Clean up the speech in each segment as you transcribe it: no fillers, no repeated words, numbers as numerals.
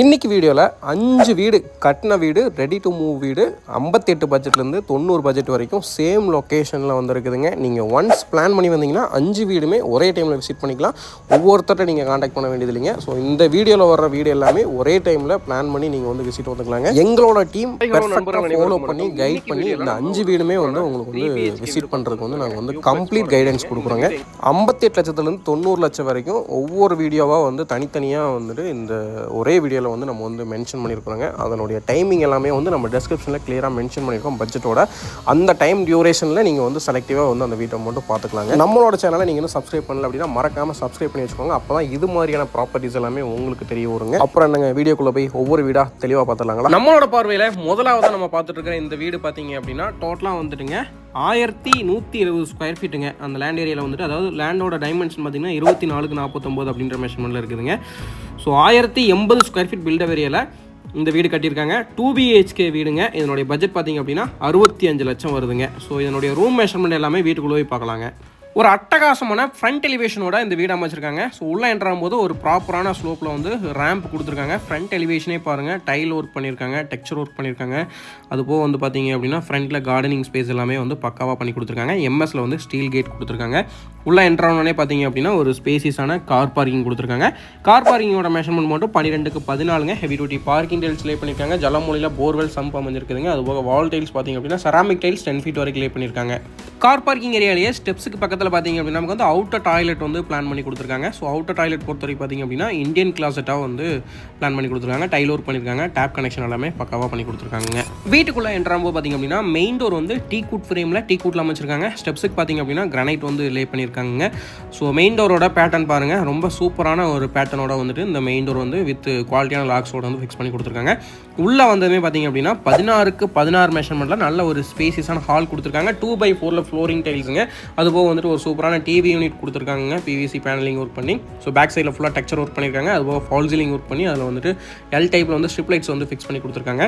இன்றைக்கி வீடியோவில் 5 வீடு கட்டின வீடு ரெடி டு மூவ் வீடு 58 பட்ஜெட்லேருந்து 90 பட்ஜெட் வரைக்கும் சேம் லொக்கேஷனில் வந்துருக்குதுங்க. நீங்கள் ஒன்ஸ் பிளான் பண்ணி வந்தீங்கன்னா 5 வீடுமே ஒரே டைமில் விசிட் பண்ணிக்கலாம். ஒவ்வொருத்தர்கிட்ட நீங்கள் காண்டாக்ட் பண்ண வேண்டியது இல்லைங்க. ஸோ இந்த வீடியோவில் வர்ற வீடு எல்லாமே ஒரே டைமில் பிளான் பண்ணி நீங்கள் வந்து விசிட் வந்துக்கலாங்க. எங்களோட டீம் ஃபாலோ பண்ணி கைட் பண்ணி இந்த 5 வீடுமே வந்து உங்களுக்கு வந்து விசிட் பண்ணுறதுக்கு வந்து நாங்கள் வந்து கம்ப்ளீட் கைடன்ஸ் கொடுக்குறோங்க. 58 லட்சத்துலேருந்து 90 லட்சம் வரைக்கும் ஒவ்வொரு வீடியோவாக வந்து தனித்தனியாக வந்துட்டு இந்த ஒரே வீடியோ வந்து நம்ம வந்து மென்ஷன் பண்ணியிருக்கிறோங்க. அதனுடைய டைமிங் எல்லாமே வந்து நம்ம டிஸ்கிரிப்ஷனில் கிளியராக மென்ஷன் பண்ணியிருக்கோம். பட்ஜெட்டோட அந்த டைம் டியூரேஷனில் நீங்கள் வந்து செலக்டிவாக வந்து அந்த வீட்டை மட்டும் பார்த்துக்கலாங்க. நம்மளோட சேனலை நீங்கள் இன்னும் சப்ஸ்கிரைப் பண்ணல அப்படின்னா மறக்காமல் சப்ஸ்கிரைப் பண்ணி வச்சுக்கோங்க. அப்போ தான் இது மாதிரியான ப்ராப்பர்ட்டிஸ் எல்லாமே உங்களுக்கு தெரிய வருங்க. அப்புறம் என்னங்க வீடியோக்குள்ளே போய் ஒவ்வொரு வீடாக தெளிவாக பார்த்துலாங்களா. நம்மளோட பார்வையில் முதலாவது நம்ம பார்த்துட்டு இருக்கிற இந்த வீடு பார்த்தீங்க அப்படின்னா டோட்டலாக வந்துட்டுங்க 1120 ஸ்கொயர் ஃபீட்டுங்க. அந்த லேண்ட் ஏரியாவில் வந்துட்டு அதாவது லேண்டோட டைமென்ஷன் பார்த்தீங்கன்னா 24x49 அப்படின்ற மெஷர்மெண்ட்டில் இருக்குதுங்க. ஸோ 1080 ஸ்கொயர் ஃபீட் பில்டப் ஏரியாவில் இந்த வீடு கட்டியிருக்காங்க. 2 BHK வீடுங்க. இதனுடைய பட்ஜெட் பார்த்தீங்க அப்படின்னா 65 லட்சம் வருதுங்க. ஸோ இதனுடைய ரூம் மெஷர்மெண்ட் எல்லாமே வீட்டுக்குள்ளே போய் பார்க்கலாங்க. ஒரு அட்டகாசமான ஃப்ரண்ட் எலிவேஷனோட இந்த வீடு அமைச்சிருக்காங்க. ஸோ உள்ளே என்ட்ராகும் போது ஒரு ப்ராப்பரான ஸ்லோப்பில் வந்து ரேம்ப் கொடுத்துருக்காங்க. ஃப்ரண்ட் எலிவேஷனே பாருங்கள், டைல் ஒர்க் பண்ணியிருக்காங்க, டெக்ஸ்சர் ஒர்க் பண்ணியிருக்காங்க. அதுபோக வந்து பார்த்தீங்க அப்படின்னா ஃப்ரண்ட்டில் கார்டனிங் ஸ்பேஸ் எல்லாமே வந்து பக்காவாக பண்ணி கொடுத்துருக்காங்க. எம்எஸ்ல வந்து ஸ்டீல் கேட் கொடுத்துருக்காங்க. உள்ளே என்ட்ரானே பார்த்தீங்க அப்படின்னா ஒரு ஸ்பேசியஸான கார் பார்க்கிங் கொடுத்துருக்காங்க. கார் பார்க்கிங்கோட மெஷர்மெண்ட் மட்டும் 12x14 heavy duty parking tiles lay பண்ணியிருக்காங்க. ஜலமூலியில் போர்வெல் சம்ப் அமைஞ்சிருக்குதுங்க. அதுபோக வால் டைல்ஸ் பார்த்தீங்க அப்படின்னா செராமிக் டைல்ஸ் 10 ஃபீட் வரைக்கும் லே பண்ணியிருக்காங்க. கார் பார்க்கிங் ஏரியாலேயே ஸ்டெப்ஸுக்கு பக்கத்தில் பார்த்தீங்க அப்படின்னா நமக்கு வந்து அவுட்டர் டாய்லெட் வந்து பிளான் பண்ணி கொடுத்துருக்காங்க. ஸோ அவுட்டர் டாய்லெட் பொறுத்த வரைக்கும் பார்த்தீங்க அப்படின்னா இந்தியன் கிளாசெட்டாக வந்து பிளான் பண்ணி கொடுத்துருக்காங்க. டைல் ஒர்க் பண்ணியிருக்காங்க. டேப் கனெக்ஷன் எல்லாமே பக்காவாக பண்ணி கொடுத்துருக்காங்க. வீட்டுக்குள்ளே என்ட்ராகும்போது பார்த்தீங்க அப்படின்னா மெயின் டோர் வந்து டீ குட் ஃப்ரேமில் டீ குட்டில் அமைச்சிருக்காங்க. ஸ்டெப்ஸுக்கு பார்த்தீங்க அப்படின்னா கிரானைட் வந்து லே பண்ணியிருக்காங்க. ஸோ மெயின் டோரோட பேட்டர்ன் பாருங்கள், ரொம்ப சூப்பரான ஒரு பேட்டர்னோட வந்துட்டு இந்த மெயின் டோர் வந்து வித் குவாலிட்டியான லாக்ஸோட வந்து ஃபிக்ஸ் பண்ணி கொடுத்துருக்காங்க. உள்ளே வந்ததுமே பார்த்தீங்க அப்படின்னா 16x16 மெஷர்மெண்ட்டில் நல்ல ஒரு ஸ்பேசியஸான ஹால் கொடுத்துருக்காங்க. 2x4 flooring டைல்ஸுங்க. அதுபோக வந்துட்டு ஒரு சூப்பரான டிவி யூனிட் கொடுத்துருக்காங்க. பிவிசி பேனலிங் ஒர்க் பண்ணி ஸோ பேக் சைடில் ஃபுல்லாக டெக்ஸ்சர் ஒர்க் பண்ணியிருக்காங்க. அதுபோக ஃபால் சீலிங் ஒர்க் பண்ணி அதில் வந்துட்டு எல் டைப்பில் வந்து ஸ்ட்ரிப் லைட்ஸ் வந்து ஃபிக்ஸ் பண்ணி கொடுத்துருக்காங்க.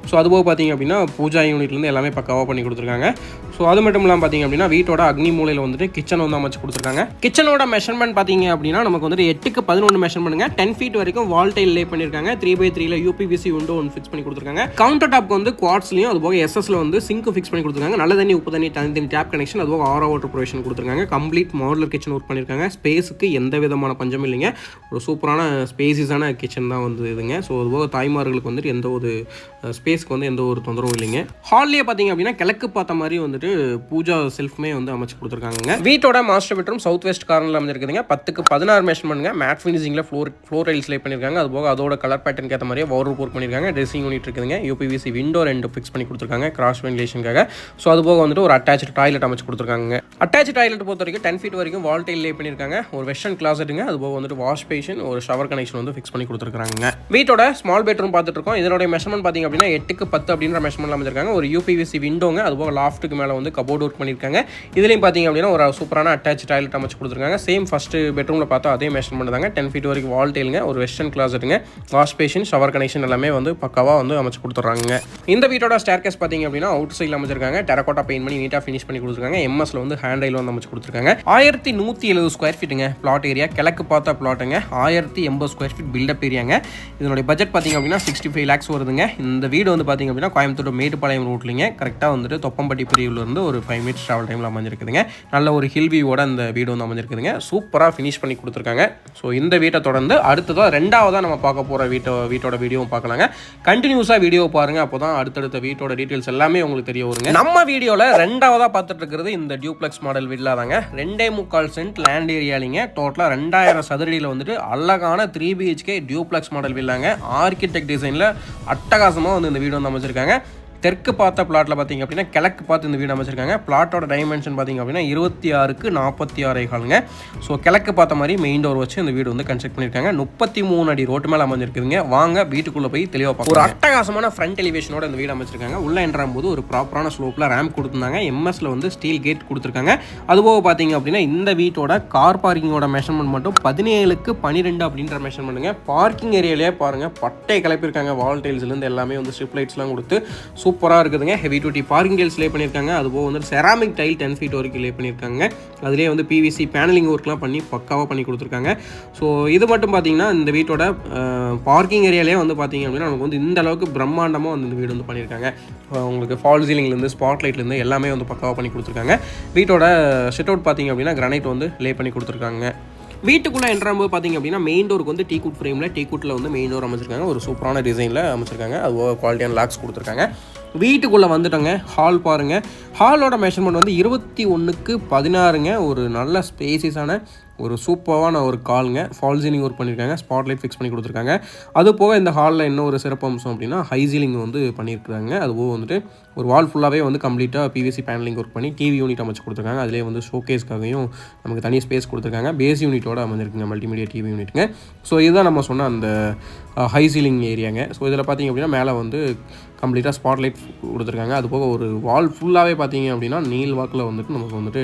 ஸோ அதுபோக பார்த்தீங்க அப்படின்னா பூஜா யூனிட்லேருந்து எல்லாமே பக்காவாக பண்ணி கொடுத்துருக்காங்க. ஸோ அது மட்டும் இல்லாமல் பார்த்தீங்க அப்படின்னா வீட்டோட அக்னி மூலையில் வந்துட்டு கிச்சன் வந்து அமைச்சு கொடுத்துருக்காங்க. கிச்சனோட மெஷர்மெண்ட் பார்த்தீங்க அப்படின்னா நமக்கு வந்துட்டு 8x11 மெஷர்மெண்ட்டுங்க. 10 ஃபீட் வரைக்கும் வால் டைல் லே பண்ணியிருக்காங்க. 3x3 யூபிவிசி விண்டோ ஒன்று ஃபிக்ஸ் பண்ணி கொடுத்துருக்காங்க. கவுண்டர் டாப்க்கு வந்து குவார்ட்ஸ்லையும் அதுபோக எஸ்எஸ்ல வந்து சிங்க் ஃபிக்ஸ் பண்ணி கொடுத்துருக்காங்க. நல்ல தண்ணி உப்பு தண்ணி தனி டேப் கனெக்ஷன் அதுபோக ஆரோ வாட்டர் ப்ரொவிஷன் கொடுத்துருக்காங்க. கம்ப்ளீட் மாடுலர் கிச்சன் ஒர்க் பண்ணியிருக்காங்க. ஸ்பேஸுக்கு எந்த விதமான பஞ்சம் இல்லைங்க. ஒரு சூப்பரான ஸ்பேசியஸான கிச்சன் தான் வந்து இதுங்க. ஸோ அதுபோக தாய்மார்களுக்கு வந்துட்டு எந்த ஒரு ஸ்பேஸ்க்கு வந்து எந்த ஒரு தொந்தரவும் இல்லைங்க. ஹால்லேயே பார்த்தீங்க அப்படின்னா கிழக்கு பார்த்த மாதிரி வந்துட்டு பூஜா செல்ஃப்மே வந்து அமைச்சு கொடுத்துருக்காங்க. வீட்டோட மாஸ்டர் பெட்ரூம் சவுத் வெஸ்ட் கார்னரில் அமைஞ்சிருக்குதுங்க. 10x16 மெஷர்மெண்ட்டுங்க. மேட் ஃபினிஷிங்கில் ஃப்ளோர் டைல்ஸ் லே பண்ணியிருக்காங்க. அதுபோக அதோட கலர் பேட்டர்ன் ஏற்ற மாதிரியே வார்ட்ரோப் ஒர்க் பண்ணியிருக்காங்க. ட்ரெஸ்ஸிங் யூனிட் இருக்குதுங்க. யூபிவிசி விண்டோ 2 ஃபிக்ஸ் பண்ணி கொடுத்துருக்காங்க கிராஸ் வென்டிலேஷனுக்காக. ஸோ அதுபோக வந்துட்டு ஒரு அட்டாச் டாய்லெட் அமைச்சு கொடுத்துருக்காங்க. அட்டாச் டாய்லெட் பொறுத்த வரைக்கும் 10 ஃபீட் வரைக்கும் வால் டைல் லே பண்ணியிருக்காங்க. ஒரு வெஸ்டர்ன் கிளாசெட்டுங்க. அதுபோக வந்துட்டு வாஷ் பேஷன் ஒரு ஷவர் கனெக்ஷன் வந்து ஃபிக்ஸ் பண்ணி கொடுத்துருக்காங்க. வீட்டோட ஸ்மால் பெட்ரூம் பார்த்துட்டு இருக்கோம். இதோட மெஷர்மெண்ட் பார்த்தீங்க அப்படின்னா 8x10 அப்படின்ற மெஷர்மெண்ட் அமைச்சிருக்காங்க. ஒரு யூபிவிசி விண்டோங்க. அதுபோக லாஃப்ட்டுக்கு மேலே வந்து கபோர்ட் ஒர்க் பண்ணியிருக்காங்க. இதுலையும் பார்த்தீங்க அப்படின்னா ஒரு சூப்பரான அட்டாச் டாய்லெட் அமைச்சு கொடுத்துருக்காங்க. சேம் ஃபர்ஸ்ட் பெட்ரூமில் பார்த்தா அதே மெஷர்மெண்ட் தாங்க. 10 ஃபீட் வரைக்கும் வால் டைலுங்க. ஒரு வெஸ்டர்ன் கிளாசெட்டுங்க. வாஷ் பேஷன் ஷவர் கனெக்ஷன் எல்லாமே வந்து பக்காவாக வந்து அமைச்சு கொடுத்துட்றாங்க. இந்த வீட்டோட ஸ்டேர்கேஸ் பார்த்தீங்க அப்படின்னா அவுட் சைடில் அமைச்சிருக்காங்க. டெரகோட்டா பெயிண்ட் பண்ணி நீட்டாக ஃபினிஷ் பண்ணி கொடுத்துருக்காங்க. எம்எஸ்ல வந்து ஹேண்ட் ரைல் வந்து அமைச்சு கொடுத்துருக்காங்க. 1170 ஸ்கொயர் ஃபீட்டுங்க பிளாட் ஏரியா. கிழக்கு பார்த்த பிளாட்டுங்க. 1080 ஸ்கொயர் ஃபீட் பில்டப் ஏரியாங்க. இதனுடைய பட்ஜெட் பார்த்தீங்க அப்படின்னா 65 lakhs வருதுங்க. இந்த வீடு வந்து பார்த்தீங்க அப்படின்னா கோயம்புத்தூர் மேட்டுப்பாளையம் ரூட்லிங்க. கரெக்டாக வந்துட்டு தொப்பம்பட்டி பிரிவுலேருந்து ஒரு 5 minutes ட்ராவல் டைமில் அமைஞ்சிருக்குதுங்க. நல்ல ஒரு ஹில் வியூவோட அந்த வீடு வந்து அமைஞ்சிருக்குதுங்க. சூப்பராக ஃபினிஷ் பண்ணி கொடுத்துருக்காங்க. ஸோ இந்த வீட்டை தொடர்ந்து அடுத்ததாக ரெண்டாவதாக நம்ம பார்க்க போகிற வீட்டோட வீடியோவும் பார்க்கலாங்க. கண்டினியூஸாக வீடியோ பாருங்கள். அப்போ தான் அடுத்தடுத்த வீட்டோட டீட்டெயில்ஸ் எல்லாமே உங்களுக்கு தெரிய வருங்க. நம்ம வீடியோவில் ரெண்டாவதாக பார்த்துட்டு இருக்கிறது இந்த டியூப்ளெக்ஸ் மாடல் வீட்டில் தாங்க. 2.25 சென்ட் லேண்ட் ஏரியாலிங்க. டோட்டலாக 2000 சதுரடியில் வந்துட்டு அழகான 3 BHK டியூப்ளெக்ஸ் மாடல் வீடாங்க. ஆர்கிடெக்ட் டிசைனில் அட்டகாசமாக வந்து இந்த வீடு வந்து அமைச்சிருக்காங்க. தெற்கு பார்த்த பிளாட்டில் பார்த்தீங்க அப்படின்னா கிழக்கு பார்த்து இந்த வீடு அமைச்சிருக்காங்க. பிளாட்டோட டைமென்ஷன் பார்த்தீங்க அப்படின்னா 26x46 ஸோ கிழக்கு பார்த்த மாதிரி மெயின் டோர் வச்சு இந்த வீடு வந்து கன்ஸ்ட்ரக்ட் பண்ணியிருக்காங்க. 33 அடி ரோட்டு மேலே அமைஞ்சிருக்குதுங்க. வாங்க வீட்டுக்குள்ளே போய் தெளிவாக பார்க்கலாம். ஒரு அட்டகாசமான ஃப்ரண்ட் எலிவேஷனோட இந்த வீடு அமைச்சிருக்காங்க. உள்ளே என்ட்ராகும் போது ஒரு ப்ராப்பரான ஸ்லோப்பில் ரேம்ப் கொடுத்துருந்தாங்க. எம்எஸ்ல வந்து ஸ்டீல் கேட் கொடுத்துருக்காங்க. அதுபோக பார்த்தீங்க அப்படின்னா இந்த வீட்டோட கார் பார்க்கிங்கோட மெஷர்மெண்ட் மட்டும் 17x12 அப்படின்ற மெஷர்மெண்ட்டுங்க. பார்க்கிங் ஏரியாலே பாருங்கள் பட்டை கிளப்பியிருக்காங்க. வால் டைல்ஸ்லேருந்து எல்லாமே வந்து ஸ்ட்ரிப் லைட்ஸ்லாம் கொடுத்து சூப்பராக இருக்குதுங்க. Heavy duty parking tiles lay பண்ணியிருக்காங்க. அதுபோக வந்து செராமிக் டைல் 10 ஃபீட் வரைக்கும் லே பண்ணியிருக்காங்க. அதிலே வந்து பிவிசி பேனலிங் ஒர்க்லாம் பண்ணி பக்காவாக பண்ணி கொடுத்துருக்காங்க. ஸோ இது மட்டும் பார்த்தீங்கன்னா இந்த வீட்டோட பார்க்கிங் ஏரியாலே வந்து பார்த்தீங்க அப்படின்னா நமக்கு வந்து இந்த அளவுக்கு பிரம்மாண்டமாக வந்து இந்த வீடு வந்து பண்ணியிருக்காங்க. உங்களுக்கு ஃபால் சீலிங்லேருந்து ஸ்பாட் லைட்லேருந்து எல்லாமே வந்து பக்காவாக பண்ணி கொடுத்துருக்காங்க. வீட்டோட ஷிட் அவுட் பார்த்தீங்க அப்படின்னா கிரானைட் வந்து லே பண்ணி கொடுத்துருக்காங்க. வீட்டுக்குள்ளே என்ட்ராகும்போது பார்த்திங்க அப்படின்னா மெயின் டோருக்கு வந்து டீ குட் ஃப்ரேமில் டீ குட்டில் வந்து மெயின் டோர் அமைச்சிருக்காங்க. ஒரு சூப்பரான டிசைனில் அமைச்சிருக்காங்க. அது குவாலிட்டியான லாக்ஸ் கொடுத்துருக்காங்க. வீட்டுக்குள்ளே வந்துட்டோங்க. ஹால் பாருங்கள். ஹாலோட மெஷர்மெண்ட் வந்து 21x16ங்க. ஒரு நல்ல ஸ்பேசியஸான ஒரு சூப்பரான ஒரு காலுங்க. ஃபால் சீலிங் ஒர்க் பண்ணியிருக்காங்க. ஸ்பாட் லைட் ஃபிக்ஸ் பண்ணி கொடுத்துருக்காங்க. அது போக இந்த ஹாலில் என்ன ஒரு சிறப்பு அம்சம் அப்படின்னா ஹை சீலிங் வந்து பண்ணியிருக்காங்க. அதுபோக வந்துட்டு ஒரு வால் ஃபுல்லாகவே வந்து கம்ப்ளீட்டாக பிவிசி பேனலிங் ஒர்க் பண்ணி டிவி யூனிட் அமைச்சு கொடுத்துருக்காங்க. அதிலே வந்து ஷோகேஸ்க்காகவும் நமக்கு தனி ஸ்பேஸ் கொடுத்துருக்காங்க. பேஸ் யூனிட்டோட அமைஞ்சிருக்குங்க, மல்டிமீடியா டிவி யூனிட்டுங்க. ஸோ இதுதான் நம்ம சொன்ன அந்த ஹை சீலிங் ஏரியாங்க. ஸோ இதில் பார்த்திங்க அப்படின்னா மேலே வந்து கம்ப்ளீட்டாக ஸ்பாட் லைட் கொடுத்துருக்காங்க. அது போக ஒரு வால் ஃபுல்லாகவே பார்த்தீங்க அப்படின்னா நீல் வாக்கில் வந்துட்டு நமக்கு வந்துட்டு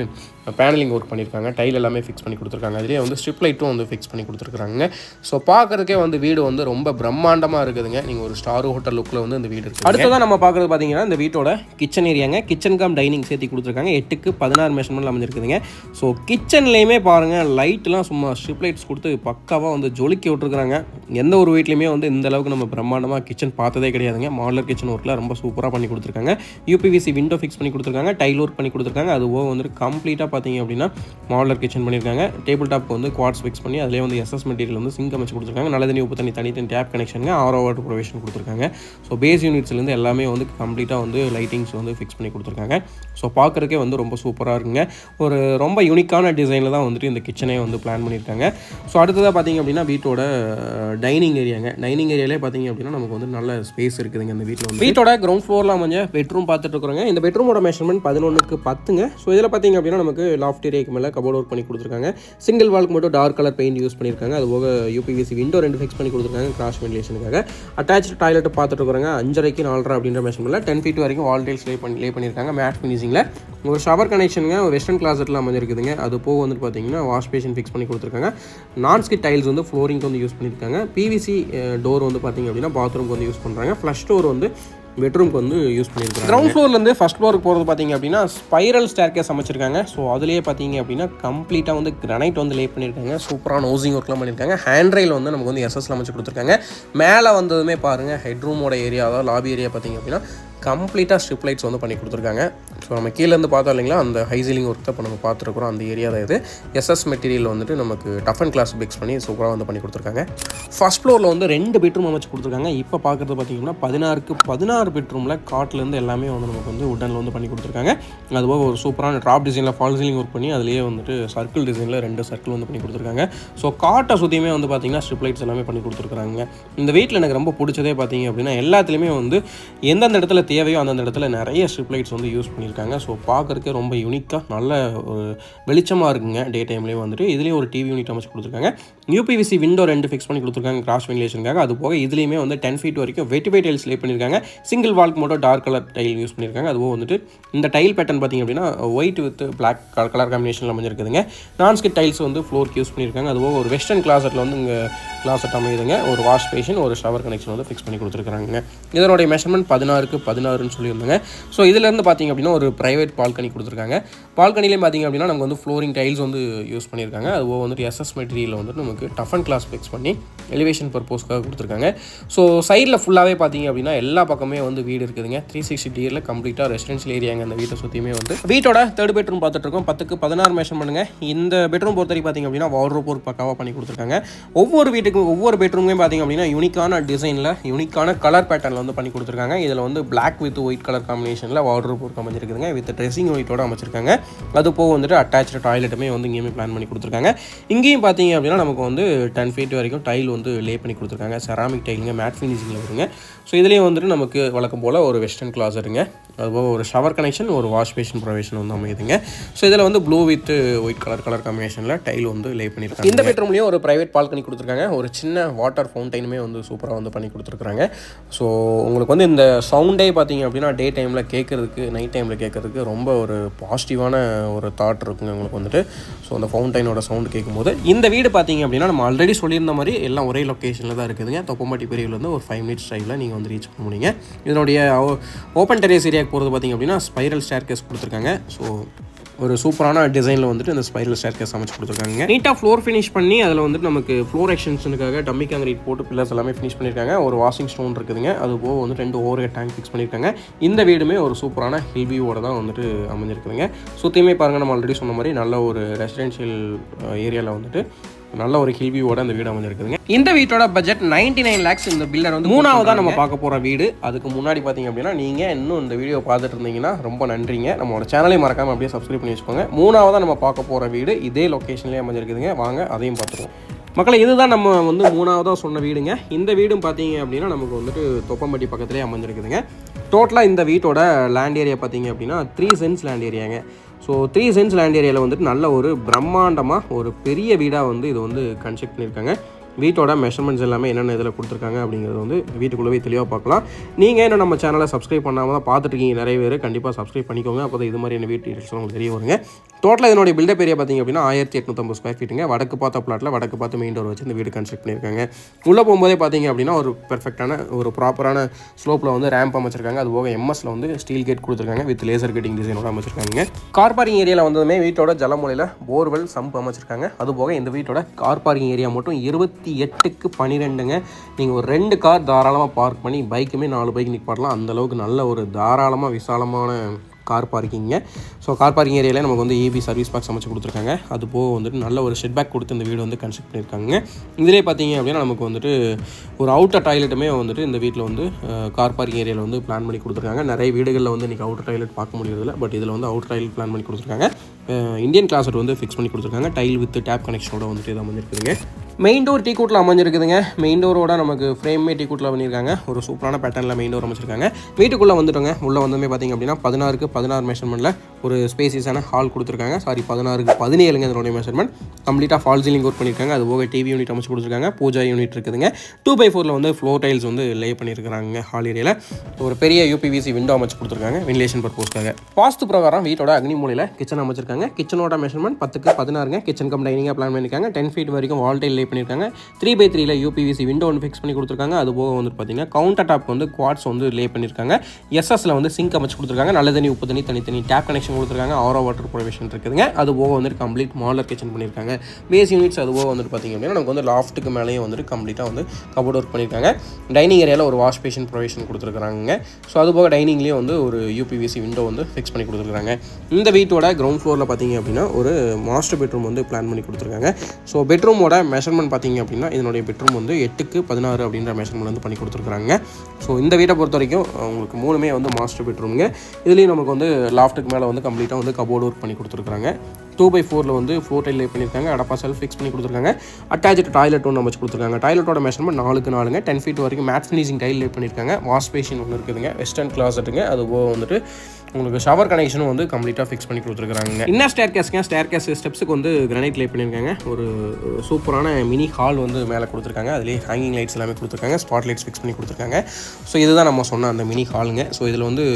பேனலிங் ஒர்க் பண்ணியிருக்காங்க. டைல் எல்லாமே ஃபிக்ஸ் பண்ணி கொடுத்துருக்காங்க. அதிலே வந்து ஸ்ட்ரிப் லைட்டும் வந்து ஃபிக்ஸ் பண்ணி கொடுத்துருக்காங்க. ஸோ பார்க்குறதுக்கே வந்து வீடு வந்து ரொம்ப பிரம்மாண்டமாக இருக்குதுங்க. நீங்கள் ஒரு ஸ்டார் ஹோட்டல் லுக்கில் வந்து இந்த வீடு இருக்குது. அடுத்ததான் நம்ம பார்க்குறது பார்த்தீங்கன்னா இந்த வீட்டோட கிச்சன் ஏரியாங்க. கிச்சன் கம் டைனிங் சேர்த்து கொடுத்துருக்காங்க. 8x16 மெஷர்மெண்ட்டில் அமைஞ்சிருக்குதுங்க. ஸோ கிச்சன்லேயுமே பாருங்கள் லைட்லாம் சும்மா ஸ்ட்ரிப் லைட்ஸ் கொடுத்து பக்காவாக வந்து ஜொலிக்கி விட்டுருக்குறாங்க. எந்த ஒரு வீட்லையுமே வந்து இந்த அளவுக்கு நம்ம பிரம்மாண்டமாக கிச்சன் பார்த்ததே கிடையாதுங்க. மாடலர் கிச்சன் ஒர்க்கில் ரொம்ப சூப்பராக பண்ணி கொடுத்துருக்காங்க. யூபிவிசி விண்டோ ஃபிக்ஸ் பண்ணி கொடுத்துருக்காங்க. டைல் ஒர்க் பண்ணி கொடுத்துருக்காங்க. அது போக வந்துட்டு கம்ப்ளீட்டாக பார்த்தீங்க அப்படின்னா மாடலர் கிச்சன் பண்ணியிருக்காங்க. டேபிள் டாப்க்கு வந்து குவார்ட்ஸ் ஃபிக்ஸ் பண்ணி அதிலே வந்து எஸ்எஸ் மெட்டீரியல் வந்து சிங்க் அமைச்சு கொடுத்துருக்காங்க. நல்ல தண்ணி உப்பு தண்ணி தனித்தனி டேப் கனெக்ஷனுங்க. ஆரோ வாட்டர் ப்ரொவிஷன் கொடுத்துருக்காங்க. ஸோ பேஸ் யூனிட்ஸ்லேருந்து எல்லாமே வந்து கம்ப்ளீட்டாக வந்து லைட்டிங்ஸ் வந்து ஃபிக்ஸ் பண்ணி கொடுத்துருக்காங்க. ஸோ பார்க்குறதுக்கே வந்து ரொம்ப சூப்பராக இருக்குங்க. ஒரு ரொம்ப யூனிக்கான டிசைனில் தான் வந்துட்டு இந்த கிச்சனே வந்து பிளான் பண்ணியிருக்காங்க. ஸோ அடுத்ததாக பார்த்தீங்க அப்படின்னா வீட்டோட டைனிங் ஏரியாங்க. டைனிங் ஏரியாலே பார்த்தீங்க அப்படின்னா நமக்கு வந்து நல்ல ஸ்பேஸ் இருக்குதுங்க. இந்த வீட்டில் வந்து வீட்டோட கிரவுண்ட் ஃப்ளோரில் அமைஞ்ச பெட்ரூம் பார்த்துட்டு இருக்கிறோங்க. இந்த பெட்ரூமோட மெஷர்மெண்ட் 11x10ங்க. ஸோ இதில் பார்த்தீங்க அப்படின்னா நமக்கு லாஃப்ட் ஏரியாக்கு மேலே கபோர்ட் ஒர்க் பண்ணி கொடுத்துருக்காங்க. சிங்கிள் வால்க்கு மட்டும் டார்க் கலர் பெயிண்ட் யூஸ் பண்ணியிருக்காங்க. அது போக யூபிவிசி விண்டோ 2 ஃபிக்ஸ் பண்ணி கொடுத்துருக்காங்க கிராஸ் வென்டிலேஷனுக்காக. அட்டாச்சு டாய்லெட் பார்த்துட்டு இருக்கிறாங்க. 5.5x 4.5 அப்படின்ற மெஷர்மெண்ட்டில் 10 ஃபீட் வரைக்கும் வால் டைல்ஸ் லே பண்ணியிருக்காங்க. மேட் ஃபினிஷிங்கில் ஒரு ஷவர் கனெக்ஷனுங்க. ஒரு வெஸ்டர்ன் கிளாஸெட்டில் அமைஞ்சிருக்குதுங்க. அது போக வந்துட்டு பார்த்தீங்கன்னா வாஷ் பேஷன் ஃபிக்ஸ் பண்ணி கொடுத்துருக்காங்க. நான் ஸ்கிட் டைல்ஸ் வந்து ஃப்ளோரிங்க்கு வந்து யூஸ் பண்ணியிருக்காங்க. பிவிசி டோர் வந்து பார்த்தீங்க அப்படின்னா பாத்ரூம்க்கு வந்து யூஸ் பண்ணுறாங்க. ஃப்ளஷ் டோர் வந்து பெட்ரூம்க்கு வந்து யூஸ் பண்ணியிருக்காங்க. கிரவுண்ட் ஃப்ளோர்லேருந்து ஃபஸ்ட் ஃப்ளோருக்கு போகிறது பார்த்தீங்க அப்படின்னா ஸ்பைரல் ஸ்டேர்கேஸ் அமைச்சிருக்காங்க. ஸோ அதிலேயே பார்த்தீங்க அப்படின்னா கம்ப்ளீட்டாக வந்து கிரானைட் வந்து லே பண்ணியிருக்காங்க. சூப்பரான ஹவுசிங் ஒர்க்லாம் பண்ணியிருக்காங்க. ஹேண்ட் ரெயில் வந்து நமக்கு வந்து எஸ்எஸ்ல அமைச்சு கொடுத்துருக்காங்க. மேலே வந்ததுமே பாருங்கள் ஹெட்ரூமோட ஏரியா, அதாவது லாபி ஏரியா பார்த்தீங்க அப்படின்னா கம்ப்ளீட்டாக ஸ்ட்ரிப் லைட்ஸ் வந்து பண்ணி கொடுத்துருக்காங்க. ஸோ நம்ம கீழேருந்து பார்த்தோம் இல்லைங்களா, அந்த ஹை சீலிங் ஒர்க் தான் இப்போ நம்ம பார்த்துருக்குறோம். அந்த ஏரியா தான் இது. எஸ்எஸ் மெட்டீரியல் வந்துட்டு நமக்கு டஃப் அண்ட் கிளாஸ் பிக்ஸ் பண்ணி சூப்பராக வந்து பண்ணி கொடுத்துருக்காங்க. ஃபர்ஸ்ட் ஃப்ளோரில் வந்து 2 பெட்ரூம் அமைச்சு கொடுத்துருக்காங்க. இப்போ பார்க்குறது பார்த்தீங்கன்னா 16x16 பெட்ரூமில் காட்லேருந்து எல்லாமே வந்து நமக்கு வந்து உடனில் வந்து பண்ணி கொடுத்துருக்காங்க. அதுபோக ஒரு சூப்பரான ட்ராப் டிசைனில் ஃபால் சீலிங் ஒர்க் பண்ணி அதிலேயே வந்துட்டு சர்க்கிள் டிசைனில் 2 சர்க்கிள் வந்து பண்ணி கொடுத்துருக்காங்க. ஸோ காட்டை சுற்றியுமே வந்து பார்த்தீங்கன்னா ஸ்ட்ரிப் லைட்ஸ் எல்லாமே பண்ணி கொடுத்துருக்காங்க. இந்த வீட்டில் எனக்கு ரொம்ப பிடிச்சதே பார்த்தீங்க அப்படின்னா எல்லாத்துலேயுமே வந்து எந்தெந்த இடத்துல தேவையோ அந்தந்த இடத்துல நிறைய ஸ்ட்ரிப் லைட்ஸ் வந்து யூஸ் பண்ணியிருக்காங்க. ஸோ பார்க்குறதுக்கே ரொம்ப யூனிக்காக நல்ல ஒரு வெளிச்சமாக இருக்குங்க. டே டைம்லேயும் வந்துட்டு இதுலேயும் ஒரு டிவி யூனிட் அமைச்சு கொடுத்துருக்காங்க. யூபிவிசி விண்டோ 2 ஃபிக்ஸ் பண்ணி கொடுத்துருக்காங்க கிராஸ் வென்டிலேஷனுக்காக. அது போக இதுலேயுமே வந்து 10 ஃபீட் வரைக்கும் வெட்டிஃபை டைல்ஸ் லே பண்ணியிருக்காங்க. சிங்கிள் வால்க்கு மட்டும் டார்க் கலர் டைல் யூஸ் பண்ணியிருக்காங்க. அதுபோக வந்துட்டு இந்த டைல் பேட்டர்ன் பார்த்திங்க அப்படின்னா ஒயிட் வித் பிளாக் கலர் காம்பினேஷனில் அமைஞ்சிருக்குதுங்க. நான்ஸ்கிட் டைல்ஸ் வந்து ஃப்ளோருக்கு யூஸ் பண்ணியிருக்காங்க. அதுபோக ஒரு வெஸ்டர்ன் கிளாஸெட்டில் வந்து இங்கே கிளாஸெட் அமையுதுங்க. ஒரு வாஷ் பேஷன், ஒரு ஷவர் கனெக்ஷன் வந்து ஃபிக்ஸ் பண்ணி கொடுத்துருக்காங்க. இதனுடைய மெஷர்மெண்ட் 16x16ன்னு சொல்லியிருந்தாங்க. ஸோ இதிலேருந்து பார்த்திங்க அப்படின்னா ஒரு ப்ரைவேட் பால்கனி கொடுத்துருக்காங்க. பால்கனிலே பார்த்திங்க அப்படின்னா நமக்கு வந்து ஃப்ளோரிங் டைல்ஸ் வந்து யூஸ் பண்ணியிருக்காங்க. அதுபோக வந்துட்டு எஸ்எஸ் மெட்டீரியல் வந்துட்டு நமக்கு டஃப் அண்ட் கிளாஸ் ஃபிக்ஸ் பண்ணி எலிவேஷன் பர்பஸ்க்காக கொடுத்துருக்காங்க. ஸோ சைடில் ஃபுல்லாகவே பார்த்திங்க அப்படின்னா எல்லா பக்கமே வந்து வீடு இருக்குதுங்க. 360 டிகிரியில் கம்ப்ளீட்டாக ரெசிடென்ஷியல் ஏரியாங்க. அந்த வீட்டை சுற்றியுமே வந்து வீட்டோட 3rd பெட்ரூம் பார்த்துட்ருக்கோம். 10x16 மெஷர்மெண்ட்டுங்க. இந்த பெட்ரூம் பொறுத்தவரைக்கும் பார்த்திங்க அப்படின்னா வார்ட்ரோப் ஒர்க் பக்காவாக பண்ணி கொடுத்துருக்காங்க. ஒவ்வொரு வீட்டுக்கும் ஒவ்வொரு பெட்ரூமே பார்த்திங்க அப்படின்னா யூனிக்கான டிசைனில் யூனிக்கான கலர் பேட்டர்னில் வந்து பண்ணி கொடுத்துருக்காங்க. இதில் வந்து பிளாக் வித் ஒயிட் கலர் காம்பினேஷனில் வார்ட்ரோப் ஒர்க் அமைஞ்சிருக்குதுங்க. வித் ட்ரெஸ்ஸிங் யூனிட்டோட அமைச்சிருக்காங்க. அது போக வந்துட்டு அட்டாச்சு டாய்லெட்டுமே வந்து இங்கேயுமே பிளான் பண்ணி கொடுத்துருக்காங்க. இங்கேயும் பார்த்தீங்க அப்படின்னா நமக்கு வந்து 10 ஃபீட் வரைக்கும் டைல் வந்து லே பண்ணி கொடுத்துருக்காங்க. செராமிக் டைலுங்க, மேட் ஃபினிஷிங்கில் வருங்க. ஸோ இதுலேயும் வந்துட்டு நமக்கு வழக்கம் போல் ஒரு வெஸ்டர்ன் கிளாஸருங்க. அதுபோக ஒரு ஷவர் கனெக்ஷன், ஒரு வாஷ் பேஷன் ப்ரொவிஷன் வந்து அமையுதுங்க. ஸோ இதில் வந்து ப்ளூ வித் ஒயிட் கலர் காம்பினேஷனில் டைல் வந்து லே பண்ணியிருக்காங்க. இந்த பெட்ரூம்லேயும் ஒரு ப்ரைவேட் பால்கனி கொடுத்துருக்காங்க. ஒரு சின்ன வாட்டர் ஃபவுண்டைனுமே வந்து சூப்பராக வந்து பண்ணி கொடுத்துருக்காங்க. ஸோ உங்களுக்கு வந்து இந்த சவுண்டே பார்த்தீங்க அப்படின்னா டே டைமில் கேட்குறதுக்கு நைட் டைமில் கேட்குறதுக்கு ரொம்ப ஒரு பாசிட்டிவான ஒரு தாட் இருக்குங்க உங்களுக்கு வந்துட்டு. ஸோ அந்த ஃபவுண்டைனோட சவுண்டு கேட்கும்போது இந்த வீடு பார்த்தீங்க அப்படின்னா நம்ம ஆல்ரெடி சொல்லியிருந்த மாதிரி எல்லாம் ஒரே லொக்கேஷனில் தான் இருக்குதுங்க. தொப்பம்பட்டி பெரியவிலேருந்து ஒரு 5 மினிட்ஸ் ட்ரைவில் நீங்கள் வந்து ரீச் பண்ண முடியுங்க. இதனுடைய ஓப்பன் டெரேஸ் ஏரியாவுக்கு போகிறது பார்த்தீங்க அப்படின்னா ஸ்பைரல் ஸ்டேர்கேஸ் கொடுத்துருக்காங்க. ஸோ ஒரு சூப்பரான டிசைனில் வந்துட்டு இந்த ஸ்பைரல் ஸ்டேர்கேஸ் அமைச்சு கொடுத்துருக்காங்க. நீட்டாக ஃப்ளோர் ஃபினிஷ் பண்ணி அதில் வந்துட்டு நமக்கு ஃப்ளோர் எக்ஸ்டென்ஷனுக்காக டம்மி காங்கிரீட் போட்டு பில்லர்ஸ் எல்லாமே ஃபினிஷ் பண்ணியிருக்காங்க. ஒரு வாஷிங் ஸ்டோன் இருக்குதுங்க. அது போக வந்துட்டு 2 ஓவர் டேங்க் ஃபிக்ஸ் பண்ணியிருக்காங்க. இந்த வீடுமே ஒரு சூப்பரான ஹில் வியூவோட தான் வந்துட்டு அமைஞ்சிருக்குதுங்க. சுற்றியுமே பாருங்கள், நம்ம ஆல்ரெடி சொன்ன மாதிரி நல்ல ஒரு ரெசிடென்ஷியல் ஏரியாவில் வந்துட்டு நல்ல ஒரு ஹில் வியூவோட அந்த வீடு அமைஞ்சிருக்குதுங்க. இந்த வீட்டோட பட்ஜெட் 99 lakhs. இந்த பில்டர் வந்து 3ஆவதாக நம்ம பார்க்க போகிற வீடு. அதுக்கு முன்னாடி பார்த்தீங்க அப்படின்னா நீங்கள் இன்னும் இந்த வீடியோ பார்த்துட்டு இருந்தீங்கன்னா ரொம்ப நன்றிங்க. நம்மளோட சேனலையும் மறக்காமல் அப்படியே சப்ஸ்கிரைப் பண்ணி வச்சுக்கோங்க. 3ஆவதாக நம்ம பார்க்க போகிற வீடு இதே லொக்கேஷன்லேயே அமைஞ்சிருக்குதுங்க. வாங்க அதையும் பார்த்துருவோம். மக்களை, இதுதான் நம்ம வந்து 3ஆவதாக சொன்ன வீடுங்க. இந்த வீடும் பார்த்தீங்க அப்படின்னா நமக்கு வந்துட்டு தொப்பம்பட்டி பக்கத்துலேயே அமைஞ்சிருக்குதுங்க. டோட்டலாக இந்த வீட்டோட லேண்ட் ஏரியா பார்த்தீங்க அப்படின்னா 3 cents லேண்ட் ஏரியாங்க. ஸோ 3 cents லேண்ட் ஏரியாவில் வந்துட்டு நல்ல ஒரு பிரம்மாண்டமாக ஒரு பெரிய வீடாக வந்து இது வந்து கன்ஸ்ட்ரக்ட் பண்ணியிருக்காங்க. வீட்டோட மெஷர்மெண்ட்ஸ் எல்லாமே என்னென்ன இதில் கொடுத்துருக்காங்க அப்படிங்கிறது வந்து வீட்டுக்குள்ளே தெளிவாக பார்க்கலாம். நீங்கள் இன்னும் நம்ம சேனலை சப்ஸ்கிரைப் பண்ணாமல் தான் பார்த்துட்ருக்கீங்க நிறைய பேர். கண்டிப்பாக சப்ஸ்கிரைப் பண்ணிக்கோங்க. அப்போ தான் இது மாதிரியான வீட்டு டீட்டெயில்ஸ் உங்களுக்கு தெரிய வருங்க. டோட்டலாக இதனுடைய பில்டப் ஏரியா பார்த்திங்க அப்படின்னா 1850 ஸ்கொயர் ஃபீட்டுங்க. வடக்கு பார்த்த பிளாட்டில் வடக்கு பார்த்து மெயின் டோர் வச்சு இந்த வீடு கன்ஸ்ட்ரக்ட் பண்ணியிருக்காங்க. உள்ளே போகும்போதே பார்த்திங்க அப்படின்னா ஒரு பெர்ஃபெக்டான ஒரு ப்ராப்பரான ஸ்லோப்பில் வந்து ரேம்ப் அமைச்சிருக்காங்க. அது போக எம்எஸ்ல வந்து ஸ்டீல் கேட் கொடுத்துருக்காங்க வித் லேசர் கட்டிங் டிசைனோட அமைச்சிருக்காங்க. கார் பார்க்கிங் ஏரியாவில் வந்ததுமே வீட்டோட ஜலமூலையில் போர்வெல் சம்ப் அமைச்சிருக்காங்க. அது போக இந்த வீட்டோட கார் பார்க்கிங் ஏரியா மட்டும் 28க்கு 12ங்க. நீங்கள் ஒரு 2 கார் தாராளமாக பார்க் பண்ணி பைக்குமே 4 பைக் நிற்பாடலாம். அந்தளவுக்கு நல்ல ஒரு தாராளமாக விசாலமான கார் பார்க்கிங்க. ஸோ கார் பார்க்கிங் ஏரியாவில் நமக்கு வந்து EB சர்வீஸ் பாக்ஸ் அமைச்சு கொடுத்துருக்காங்க. அது போக வந்துட்டு நல்ல ஒரு ஷெட் பேக் கொடுத்து இந்த வீடு வந்து கன்ஸ்ட்ரக்ட் பண்ணியிருக்காங்க. இதிலே பார்த்தீங்க அப்படின்னா நமக்கு வந்துட்டு ஒரு அவுட்டர் டாய்லெட்டுமே வந்துட்டு இந்த வீட்டில் வந்து கார் பார்க்கிங் ஏரியாவில் வந்து பிளான் பண்ணி கொடுத்துருக்காங்க. நிறைய வீடுகளில் வந்து இன்றைக்கி அவுட்டர் டாய்லெட் பார்க்க முடியறதில்ல. பட் இதில் வந்து அவுட்டர் டாய்லெட் பிளான் பண்ணி கொடுத்துருக்காங்க. இந்தியன் கிளாஸட் வந்து ஃபிக்ஸ் பண்ணி கொடுத்துருக்காங்க. டைல் வித் டேப் கனெக்ஷனோட வந்துட்டு இது அமைஞ்சிருக்குதுங்க. மெயின் டோர் டீ கூட்டில் அமைஞ்சிருக்குதுங்க. மெயின் டோரோட நமக்கு ஃப்ரேமே டீ கூட்டில் பண்ணியிருக்காங்க. ஒரு சூப்பரான பேட்டர்னில் மெயின் டோர் அமைச்சிருக்காங்க. வீட்டுக்குள்ளே வந்துட்டோங்க. உள்ளே வந்தோமே பார்த்திங்க அப்படின்னா 16க்கு 16 மெஷர்மெண்ட்டில் ஒரு ஸ்பேசியஸான ஹால் கொடுத்துருக்காங்க. 16க்கு 17ங்க இதனுடைய மெஷர்மெண்ட். கம்ப்ளீட்டாக ஃபால் சீலிங் ஒர்க் பண்ணியிருக்காங்க. அது போக டிவி யூனிட் அமைச்சு கொடுத்துருக்காங்க. பூஜா யூனிட் இருக்குதுங்க. 2x4 வந்து ஃப்ளோர் டைல்ஸ் வந்து லே பண்ணியிருக்காங்க ஹால் ஏரியாவில். ஒரு பெரிய UPVC விண்டோ அமைச்சு கொடுத்துருக்காங்க வென்டிலேஷன் பர்பஸ்க்காக. வாஸ்து பிரகாரம் வீட்டோட அக்னி மூலையில் கிச்சன் அமைச்சிருக்காங்க. கிச்சனோட மெஷர்மெண்ட் 10க்கு 16ங்க. கிச்சன் கம் டைனிங்காக பிளான் பண்ணியிருக்காங்க. 10 feet வரைக்கும் வால் டைல் பண்ணியிருக்காங்க. 3x3 UPVC விண்டோ ஒன்று ஃபிக்ஸ் பண்ணி கொடுத்துருக்காங்க. அது போக வந்து பார்த்தீங்கன்னா கவுண்டர் டாப் வந்து குவாட்ஸ் வந்து லே பண்ணியிருக்காங்க. SSல வந்து சிங்க் அமைச்சு கொடுத்துருக்காங்க. நல்ல தண்ணி உப்பு தண்ணி தனித்தனி டேப் கனெக்ஷன் கொடுத்துருக்காங்க. ஆரோ வாட்டர் ப்ரொவிஷன் இருக்குதுங்க. அது போக வந்துட்டு கம்ப்ளீட் மாடலர் கிச்சன் பண்ணியிருக்காங்க. பேஸ் யூனிட்ஸ் அது போக வந்துட்டு பார்த்தீங்க அப்படின்னா நமக்கு வந்து லாஃப்ட்டுக்கு மேலேயும் வந்துட்டு கம்ப்ளீட்டாக வந்து கபோர்ட் ஒர்க் பண்ணியிருக்காங்க. டைனிங் ஏரியாவில் ஒரு வாஷ் பேஷன் ப்ரொவிஷன் கொடுத்துருக்காங்க. ஸோ அது போக டைனிங்லேயும் வந்து ஒரு UPVC விண்டோ வந்து ஃபிக்ஸ் பண்ணி கொடுத்துருக்காங்க. இந்த வீட்டோட கிரவுண்ட் ஃப்ளோரில் பார்த்தீங்க அப்படின்னா ஒரு மாஸ்டர் பெட்ரூம் வந்து பிளான் பண்ணி கொடுத்துருக்காங்க. ஸோ பெட்ரூமோட மெஷர்மெண்ட் பார்த்தீங்க அப்படின்னா இதனுடைய பெட்ரூம் வந்து 8க்கு 16 அப்படின்ற மெஷர்மெண்ட் வந்து பண்ணி கொடுத்துருக்காங்க. ஸோ இந்த வீட்டை பொறுத்த வரைக்கும் உங்களுக்கு 3மே வந்து மாஸ்டர் பெட்ரூமுங்க. இதுலேயும் நமக்கு வந்து லாஃப்ட்டுக்கு மேலே வந்து கம்ப்ளீட்டாக வந்து கபோர்டு ஒர்க் பண்ணி கொடுத்துருக்காங்க. 2x4 வந்து ஃப்ளோர் டைல் லே பண்ணியிருக்காங்க. அடப்பா செல்ஃப் ஃபிக்ஸ் பண்ணி கொடுத்துருக்காங்க. அட்டாச்சு டாய்லெட் ஒன்று அமைச்சு கொடுத்துருக்காங்க. டாய்லெட்டோட மெஷர்மெண்ட் 4க்கு 4ங்க. 10 feet வரைக்கும் மேட் ஃபினிஷிங் டைல் லே பண்ணியிருக்காங்க. வாஷ் பேஷன் ஒன்று இருக்குதுங்க. வெஸ்டர்ன் கிளாசட்டுங்க. அது போக வந்துட்டு உங்களுக்கு ஷவர் கனெக்ஷனும் வந்து கம்ப்ளீட்டாக ஃபிக்ஸ் பண்ணி கொடுத்துருக்காங்க. இன்னும் ஸ்டேர் கேஸ் ஸ்டெப்ஸுக்கு வந்து கிரானைட் லே பண்ணியிருக்காங்க. ஒரு சூப்பரான மினி ஹால் வந்து மேலே கொடுத்துருக்காங்க. அதுலேயே ஹேங்கிங் லைட்ஸ் எல்லாமே கொடுத்துருக்காங்க. ஸ்பாட் லைட்ஸ் ஃபிக்ஸ் பண்ணி கொடுத்துருக்காங்க. ஸோ இதுதான் நம்ம சொன்ன அந்த மினி ஹாலுங்க. ஸோ இதில் வந்து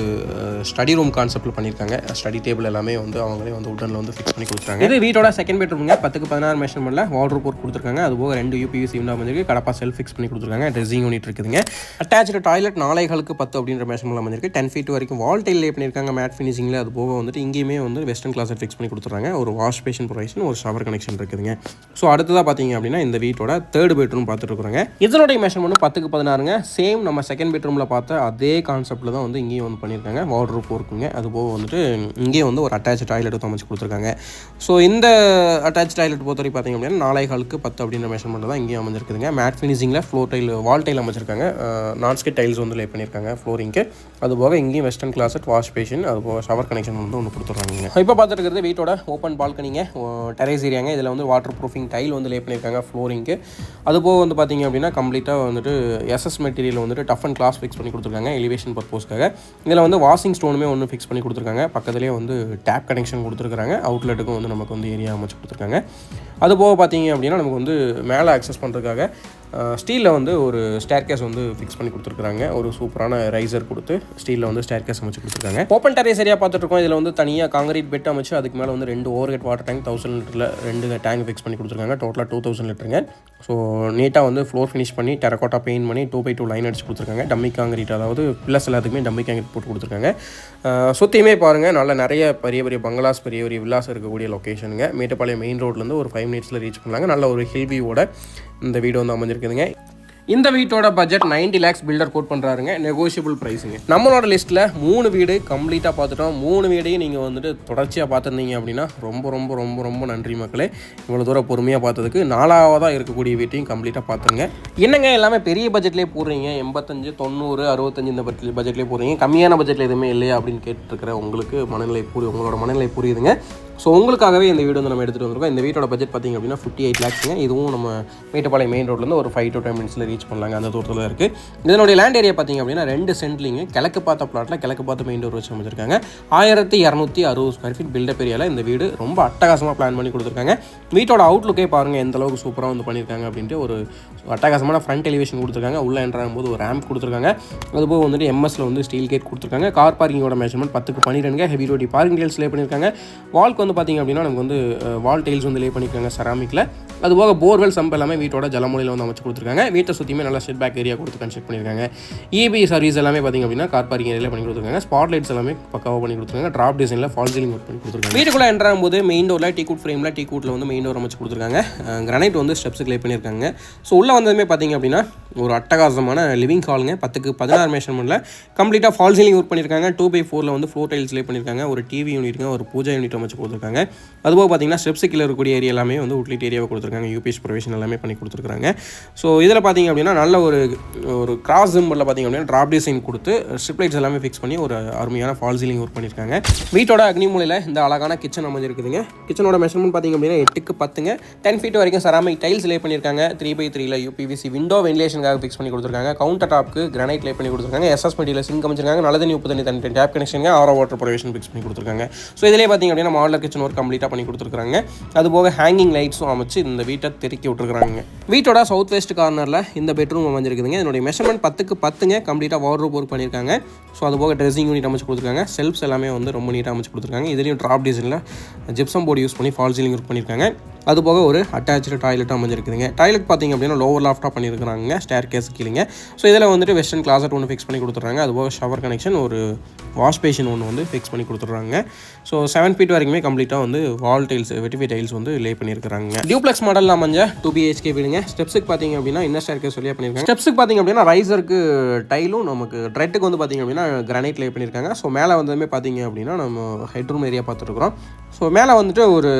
ஸ்டடி ரூம் கான்செப்ட்டில் பண்ணியிருக்காங்க. ஸ்டடி டேபிள் எல்லாமே வந்து அவங்களே வந்து உட்டனில் வந்து ஃபிக்ஸ் பண்ணி கொடுத்துருக்காங்க. இது வீட்டோட செகண்ட் பெட்ரூமுங்க. 10க்கு 16 மெஷர்மெண்ட்டில் வார்ட்ரோப் ஒர்க் கொடுத்துருக்காங்க. அது போக 2 UPVC விண்டோ அமைஞ்சிருக்கு. கடப்பா செல்ஃப் ஃபிக்ஸ் பண்ணி கொடுத்துருக்காங்க. ட்ரெஸ்ஸிங் யூனிட் இருக்குதுங்க. அட்டாச்சு டாய்லெட் 4க்கு 10 அப்படின்ற மெஷர்மெண்ட் அமைஞ்சிருக்கு. 10 feet வரைக்கும் வால் டைல் லே பண்ணியிருக்காங்க. மேட் ஃபினிஷிங்கில். அது போக வந்துட்டு இங்கேயுமே வந்து வெஸ்டர்ன் கிளாஸட் ஃபிக்ஸ் பண்ணி கொடுத்துறாங்க. ஒரு வாஷ் பேஷன் ப்ரொவிஷன், ஒரு ஷவர் கனெக்ஷன் இருக்குதுங்க. ஸோ அடுத்ததாக பார்த்தீங்க அப்படின்னா இந்த வீட்டோட தேர்ட் பெட்ரூம் பார்த்துட்டு இருக்கிறாங்க. இதனுடைய மெஷர்மெண்ட் 10க்கு 16ங்க. சேம் நம்ம செகண்ட் பெட்ரூமில் பார்த்த அதே கான்செப்ட்டில் தான் வந்து இங்கேயும் வந்து பண்ணியிருக்காங்க. வார்ட்ரோப் ஒர்க்குங்க. அது போக வந்துட்டு இங்கேயும் வந்து ஒரு அட்டாச் டாய்லெட் அமைச்சு கொடுத்துருக்காங்க. ஸோ இந்த அட்டாச் டாய்லெட் பொறுத்தவரை பார்த்தீங்க அப்படின்னா 4க்கு 10 அப்படின்ற மெஷர்மெண்ட் தான் இங்கேயும் அமைஞ்சிருக்குதுங்க. மேட் ஃபினிஷிங்கில் ஃப்ளோர் டைல் வால் டைல் அமைச்சிருக்காங்க. நான்ஸ்கெட் டைல்ஸ் வந்து லே பண்ணியிருக்காங்க ஃப்ளோரிங்க்கு. அது போக இங்கேயும் western closet wash basin ventilation, அது போக ஷவர் கனெக்ஷன் வந்து ஒன்று கொடுத்துட்றாங்க. இப்போ பார்த்துருக்கிறது வீட்டோட ஓப்பன் பால்கனிங்க, டெரேஸ் ஏரியாங்க. இதில் வந்து வாட்டர் ப்ரூஃபிங் டைல் வந்து லே பண்ணியிருக்காங்க ஃப்ளோரிங்க்கு. அது போக வந்து பார்த்திங்க அப்படின்னா கம்ப்ளீட்டாக வந்துட்டு எஸ்எஸ் மெட்டீரியல் வந்துட்டு டஃப் அண்ட் கிளாஸ் ஃபிக்ஸ் பண்ணி கொடுத்துருக்காங்க எலிவேஷன் பர்பஸ்க்காக. இதில் வந்து வாஷிங் ஸ்டோனுமே ஒன்று ஃபிக்ஸ் பண்ணி கொடுத்துருக்காங்க. பக்கத்துலேயே வந்து டேப் கனெக்ஷன் கொடுத்துருக்காங்க. அவுட்லெட்டுக்கும் வந்து நமக்கு வந்து ஏரியா அமைச்சு கொடுத்துருக்காங்க. அது போக பார்த்திங்க அப்படின்னா நமக்கு வந்து மேலே அக்சஸ் பண்ணுறதுக்காக ஸ்டீலில் வந்து ஒரு ஸ்டேர்கேஸ் வந்து ஃபிக்ஸ் பண்ணி கொடுத்துருக்காங்க. ஒரு சூப்பரான ரைசர் கொடுத்து ஸ்டீலில் வந்து ஸ்டேர்கேஸ் அமைச்சு கொடுத்துருக்காங்க. ஓப்பன் டெரேஸ் ஏரியா பார்த்துட்ருக்கோம். இதில் வந்து தனியாக காங்கிரீட் பெட் அமைச்சு அதுக்கு மேலே வந்து 2 over head water tank 1000 லிட்டரில் 2 tank fix பண்ணி கொடுத்துருக்காங்க. டோட்டலாக 2000 லிட்டருங்க. ஸோ நீட்டாக வந்து ஃப்ளோர் ஃபினிஷ் பண்ணி டெரக்கோட்டா பெயிண்ட் பண்ணி 2x2 லைன் அடிச்சு கொடுத்துருக்காங்க. டம்மி காங்கிரீட், அதாவது பில்லர்ஸ் எல்லாத்துக்குமே டம்மி காங்கிரீட் போட்டு கொடுத்துருக்காங்க. சுற்றியுமே பாருங்கள், நல்ல நிறைய பெரிய பெரிய பங்களாஸ், பெரிய பெரிய வில்லாஸ் இருக்கக்கூடிய லொக்கேஷனுங்க. மேட்டுப்பாளையம் மெயின் ரோட்லேருந்து ஒரு 5 மினிட்ஸில் ரீச் பண்ணலாங்க. நல்ல ஒரு ஹில்வியோட இந்த வீடு வந்து அமைஞ்சிருக்குதுங்க. இந்த வீட்டோட பட்ஜெட் 90 lakhs பில்டர் கோட் பண்ணுறாருங்க. நெகோஷியபிள் ப்ரைஸுங்க. நம்மளோட லிஸ்ட்டில் 3 வீடு கம்ப்ளீட்டாக பார்த்துட்டோம். 3 வீடையும் நீங்கள் வந்துட்டு தொடர்ச்சியாக பார்த்துருந்தீங்க அப்படின்னா ரொம்ப ரொம்ப ரொம்ப ரொம்ப நன்றி மக்களே. இவ்வளோ தூரம் பொறுமையாக பார்த்ததுக்கு. 4ஆவதாக இருக்கக்கூடிய வீட்டையும் கம்ப்ளீட்டாக பார்த்துருங்க. என்னங்க எல்லாமே பெரிய பட்ஜெட்லேயே போடுறீங்க, 85, 90, 65 இந்த பட்ஜெட்லேயே போடுறீங்க, கம்மியான பட்ஜெட்டில் எதுவுமே இல்லையா அப்படின்னு கேட்டுருக்கிற உங்களுக்கு உங்களோட மனநிலை புரியுதுங்க. ஸோ உங்களுக்காகவே இந்த வீடு வந்து நம்ம எடுத்துகிட்டு வந்திருக்கோம். இந்த வீட்டோட பட்ஜெட் பார்த்திங்க அப்படின்னா 58 lakhsங்க. இதுவும் நம்ம மேட்டுப்பாளையம் மெயின் ரோட்லேருந்து ஒரு 5 to 10 மினிட்ஸில் ரீச் பண்ணலாங்க. அந்த தூரத்தில் இருக்குது. இதனுடைய லேண்ட் ஏரியா பார்த்திங்க அப்படின்னா 2 சென்ட்லிங்க கிழக்கு பார்த்த பிளாட்டில் கிழக்கு பார்த்து மெயின் டோர் வச்சு அமைச்சிருக்காங்க. 1260 ஸ்கொயர் ஃபீட் பில்டப் ஏரியாவில் இந்த வீடு ரொம்ப அட்டகாசமாக பிளான் பண்ணி கொடுத்துருக்காங்க. வீட்டோட அவுட்லுக்கே பாருங்கள் எந்த அளவுக்கு சூப்பராக வந்து பண்ணியிருக்காங்க அப்படின்ட்டு. ஒரு அட்டகாசமான ஃப்ரண்ட் எலிவேஷன் கொடுத்துருக்காங்க. உள்ளே என்ட்ராகும் போது ஒரு ரேம்ப் கொடுத்துருக்காங்க. அதுபோக வந்துட்டு எம்எஸ்ல வந்து ஸ்டீல் கேட் கொடுத்துருக்காங்க. கார் பார்க்கிங்கோட மெஷர்மெண்ட் 10x12 ஹெவி ரோடி பார்க்கிங் டெயில்ஸ் லே பண்ணியிருக்காங்க. வால்க்கு வந்து பார்த்திங்க அப்படின்னா நமக்கு வந்து வால் டெயில்ஸ் வந்து லே பண்ணியிருக்காங்க செராமிக்கில். அதுபோக போர்வெல் சம்ப் எல்லாமே வீட்டோட ஜலமொழியில் வந்து அமைச்சு கொடுத்துருக்காங்க. வீட்டை சுற்றியுமே நல்லா செட் பேக் ஏரியா கொடுத்து கன்ஸ்ட்ரக்ட் பண்ணியிருக்காங்க. இபி சர்வீஸ் எல்லாமே பார்த்திங்க அப்படின்னா கார் பார்க்கிங் ஏரியா பண்ணி கொடுத்துருக்காங்க. ஸ்பாட் லைட்ஸ் எல்லாமே பக்காவாக பண்ணி கொடுத்துருக்காங்க. ட்ராப் டிசைனில் ஃபால் சீலிங் ஒர்க் பண்ணி கொடுத்துருக்காங்க. வீட்டுக்குள்ளே என்ட்ராகும் போது மெயின் டோரில் டீக்கூட் ஃப்ரேமில் டீக்கூட்டில் வந்து மெயின் டோர் அமைச்சு கொடுத்துருக்காங்க. கிரானைட் வந்து ஸ்டெப்ஸுக்கு லே பண்ணியிருக்காங்க. ஸோ உள்ளே வந்ததுமே பார்த்திங்க அப்படின்னா ஒரு அட்டகாசமான லிவிங் ஹாலுங்க. 10x16 மெஷர்மெண்ட்டில் கம்ப்ளீட்டாக ஃபால் சீலிங் ஒர்க் பண்ணியிருக்காங்க. 2x4 வந்து ஃப்ளோர் டைல்ஸ் லே பண்ணியிருக்காங்க. ஒரு டிவி யூனிட்டுங்க, ஒரு பூஜா யூனிட் அமைச்சு கொடுத்துருக்காங்க. அதுபோக பார்த்தீங்கன்னா ஸ்டெப்ஸு கீழே இருக்கக்கூடிய ஏரியா எல்லாமே வந்து உட்லீட் ஏரியாவை கொடுத்துருக்காங்க. யூபிஎஸ் ப்ரொவிஷன் எல்லாமே பண்ணி கொடுத்துருக்காங்க. ஸோ இதில் பார்த்திங்க அப்படின்னா நல்ல ஒரு கிராஸ் சிம்பிளில் பார்த்திங்க அப்படின்னா ட்ராப் டிசைன் கொடுத்து ஸ்ட்ரிப் லைட்ஸ் எல்லாமே ஃபிக்ஸ் பண்ணி ஒரு அருமையான ஃபால் சீலிங் ஒர்க் பண்ணியிருக்காங்க. வீட்டோட அக்னிமூலையில் இந்த அழகான கிச்சன் அமைஞ்சிருக்குதுங்க. கிச்சனோட மெஷர்மெண்ட் பார்த்திங்க அப்படின்னா 8x10 10 feet வரைக்கும் செராமிக் டைல்ஸ் லே பண்ணியிருக்காங்க. 3x3 யூபிவிசி விண்டோ வென்டிலேஷனுக்காக ஃபிக்ஸ் பண்ணி கொடுத்துருக்காங்க. கவுண்டர் டாப்க்கு கிரானைட் லே பண்ணி கொடுத்துருக்காங்க. எஸ்எஸ் மெட்டீரியல் சிங்க் அமைச்சிருக்காங்க. நல்ல தண்ணி உப்பு தண்ணி tape connection RO water provision fix பண்ணி கொடுத்துருக்காங்க. ஸோ இதிலே பார்த்திங்க அப்படின்னா மாடலர் கிச்சன் ஒர்க் கம்ப்ளீட்டாக பண்ணி கொடுத்துருக்காங்க. அதுபோக ஹேங்கிங் லைட்ஸும் அமைச்சு இந்த வீட்டை தெருக்கி விட்டுருக்காங்க. வீட்டோட சவுத் வெஸ்ட் கார்னரில் இந்த பெட்ரூம் அமைஞ்சிருக்குதுங்க. இதனுடைய மெஷர்மெண்ட் 10x10 கம்ப்ளீட்டாக வார்ட்ரோப் ஒர்க் பண்ணியிருக்காங்க. ஸோ அதுபோக ட்ரெஸ்ஸிங் யூனிட் அமைச்சு கொடுத்துருக்காங்க. செல்ஃப்ஸ் எல்லாமே வந்து ரொம்ப நீட்டாக அமைச்சு கொடுத்துருக்காங்க. இதுலேயும் ட்ராப் டிசைனில் ஜிப்சம் போர்டு யூஸ் பண்ணி ஃபால் சீலிங் ஒர்க் பண்ணியிருக்காங்க. அதுபோக ஒரு அட்டாச்சு டாய்லெட் அமைஞ்சிருக்குதுங்க. டாய்லெட் பார்த்திங்க அப்படின்னா லோவர் லாஃப்டாக பண்ணியிருக்காங்க. ஸ்டேர் கேஸ் கீழே. ஸோ இதில் வந்துட்டு வெஸ்டர்ன் கிளாசட் ஒன்று ஃபிக்ஸ் பண்ணி கொடுத்துட்றாங்க. அதுபோக ஷவர் கனெக்ஷன், ஒரு வாஷ் பேஷன் ஒன்று வந்து ஃபிக்ஸ் பண்ணி கொடுத்துட்றாங்க. ஸோ 7 feet வரைக்குமே கம்ப்ளீட்டாக வந்து வால் டைல்ஸ் வெட்டிஃபை டைல்ஸ் வந்து லே பண்ணியிருக்காங்க. டியூப்ளெக்ஸ் மாடலில் அமைஞ்ச 2 BHK வீடுங்க. ஸ்டெப்ஸுக்கு பார்த்திங்க அப்படின்னா இன்னர் ஸ்டேர் கேஸ் சொல்லியாக பண்ணியிருக்காங்க. ஸ்டெப்ஸுக்கு பார்த்திங்க அப்படின்னா ரைசருக்கு டைலும் நமக்கு ட்ரெட்டுக்கு வந்து பார்த்திங்க அப்படின்னா கிரானைட் லே பண்ணியிருக்காங்க. ஸோ மேலே வந்ததுமே பார்த்திங்க அப்படின்னா நம்ம ஹெட்ரூம் ஏரியா பார்த்துருக்குறோம். ஸோ மேலே வந்துட்டு ஒரு